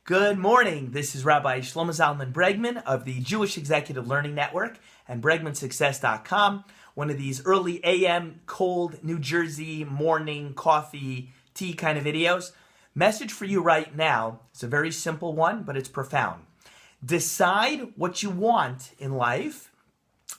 Good morning. This is Rabbi Shlomo Zalman Bregman of the Jewish Executive Learning Network and BregmanSuccess.com, one of these early AM, cold New Jersey morning coffee, tea kind of videos. Message for you right now. It's a very simple one, but it's profound. Decide what you want in life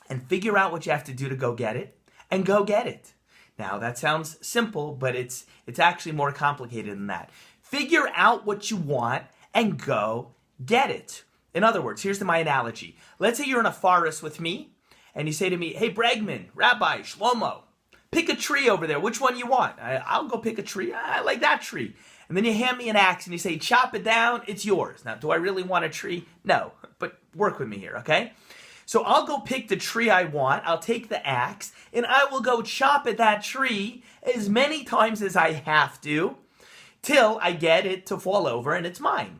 and figure out what you have to do to go get it, and go get it. Now, that sounds simple, but it's actually more complicated than that. Figure out what you want and go get it. In other words, here's my analogy. Let's say you're in a forest with me, and you say to me, hey, Bregman, Rabbi, Shlomo, pick a tree over there. Which one you want? I'll go pick a tree. I like that tree. And then you hand me an axe, and you say, chop it down. It's yours. Now, do I really want a tree? No, but work with me here, okay? So I'll go pick the tree I want. I'll take the axe, and I will go chop at that tree as many times as I have to, till I get it to fall over and it's mine.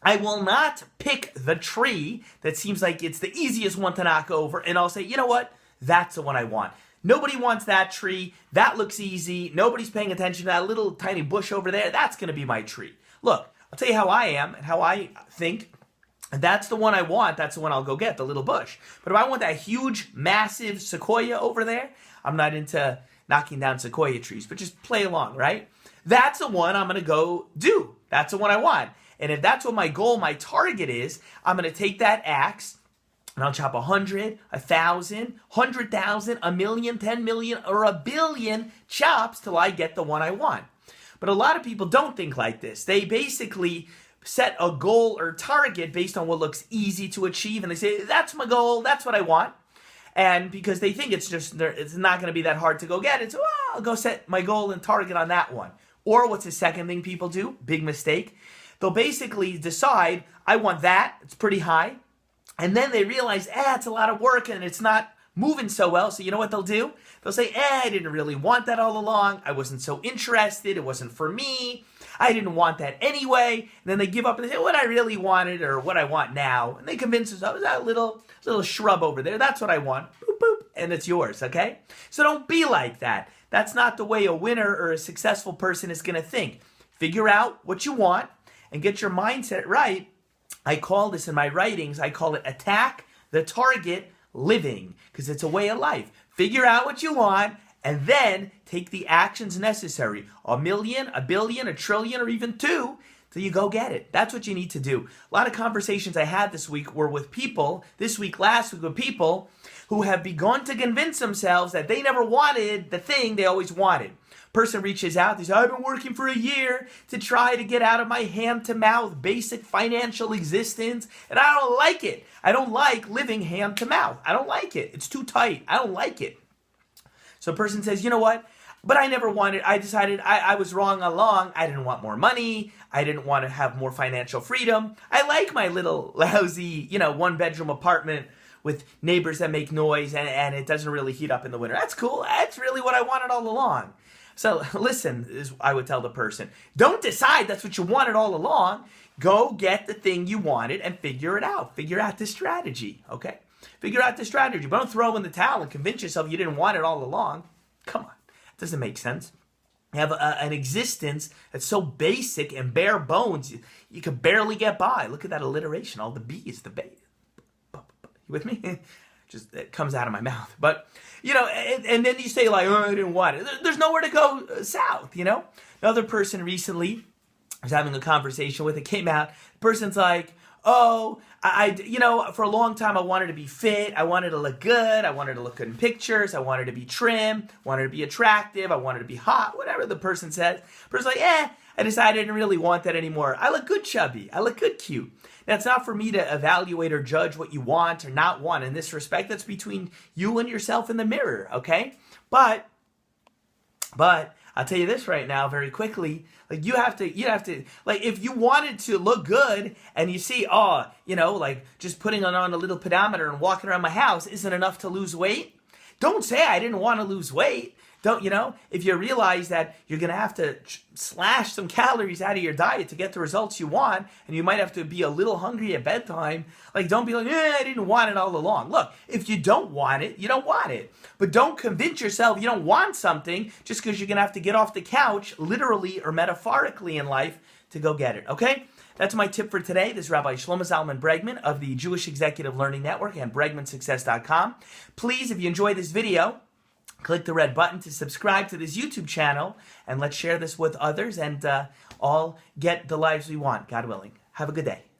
I will not pick the tree that seems like it's the easiest one to knock over, and I'll say, you know what? That's the one I want. Nobody wants that tree. That looks easy. Nobody's paying attention to that little tiny bush over there. That's going to be my tree. Look, I'll tell you how I am and how I think. And that's the one I want. That's the one I'll go get, the little bush. But if I want that huge, massive sequoia over there, I'm not into knocking down sequoia trees, but just play along, right? That's the one I'm going to go do. That's the one I want. And if that's what my goal, my target is, I'm going to take that axe and I'll chop 100, 1,000, 100,000, a million, 10 million, or a billion chops till I get the one I want. But a lot of people don't think like this. They basically set a goal or target based on what looks easy to achieve, and they say, that's my goal, that's what I want. And because they think it's not going to be that hard to go get it, so I'll go set my goal and target on that one. Or what's the second thing people do? Big mistake. They'll basically decide, I want that, it's pretty high. And then they realize, it's a lot of work and it's not moving so well. So you know what they'll do? They'll say, I didn't really want that all along. I wasn't so interested. It wasn't for me. I didn't want that anyway. And then they give up and they say, what I really wanted or what I want now. And they convince themselves, that little shrub over there, that's what I want. Boop, boop, and it's yours, okay? So don't be like that. That's not the way a winner or a successful person is going to think. Figure out what you want and get your mindset right. I call this in my writings, I call it attack the target living, because it's a way of life. Figure out what you want and then take the actions necessary. 1 million, 1 billion, 1 trillion, or even 2 till you go get it. That's what you need to do. A lot of conversations I had this week were with people, last week with people who have begun to convince themselves that they never wanted the thing they always wanted. Person reaches out, they say, I've been working for a year to try to get out of my hand-to-mouth basic financial existence, and I don't like it. I don't like living hand-to-mouth. I don't like it. It's too tight. I don't like it. So a person says, you know what? But I decided I was wrong all along. I didn't want more money. I didn't want to have more financial freedom. I like my little lousy, one-bedroom apartment with neighbors that make noise and it doesn't really heat up in the winter. That's cool. That's really what I wanted all along. So listen, I would tell the person, don't decide that's what you wanted all along. Go get the thing you wanted and figure it out. Figure out the strategy, okay? Figure out the strategy. But don't throw in the towel and convince yourself you didn't want it all along. Come on. It doesn't make sense. You have an existence that's so basic and bare bones, you could barely get by. Look at that alliteration. All the B is the bay. You with me? Just it comes out of my mouth. But, and then you say like, I didn't want it. There's nowhere to go south, Another person recently I was having a conversation with, it came out, the person's like, for a long time I wanted to be fit. I wanted to look good. I wanted to look good in pictures. I wanted to be trim. Wanted to be attractive. I wanted to be hot, whatever the person says. The person's like, I decided I didn't really want that anymore. I look good chubby. I look good cute. Now, it's not for me to evaluate or judge what you want or not want in this respect. That's between you and yourself in the mirror, okay? But I'll tell you this right now very quickly. Like you have to, like if you wanted to look good and you see, just putting on a little pedometer and walking around my house isn't enough to lose weight. Don't say I didn't want to lose weight. Don't, if you realize that you're going to have to slash some calories out of your diet to get the results you want, and you might have to be a little hungry at bedtime, like don't be like, I didn't want it all along. Look, if you don't want it, you don't want it. But don't convince yourself you don't want something just because you're going to have to get off the couch, literally or metaphorically in life, to go get it, okay? That's my tip for today. This is Rabbi Shlomo Zalman Bregman of the Jewish Executive Learning Network and BregmanSuccess.com. Please, if you enjoyed this video, click the red button to subscribe to this YouTube channel, and let's share this with others and all get the lives we want, God willing. Have a good day.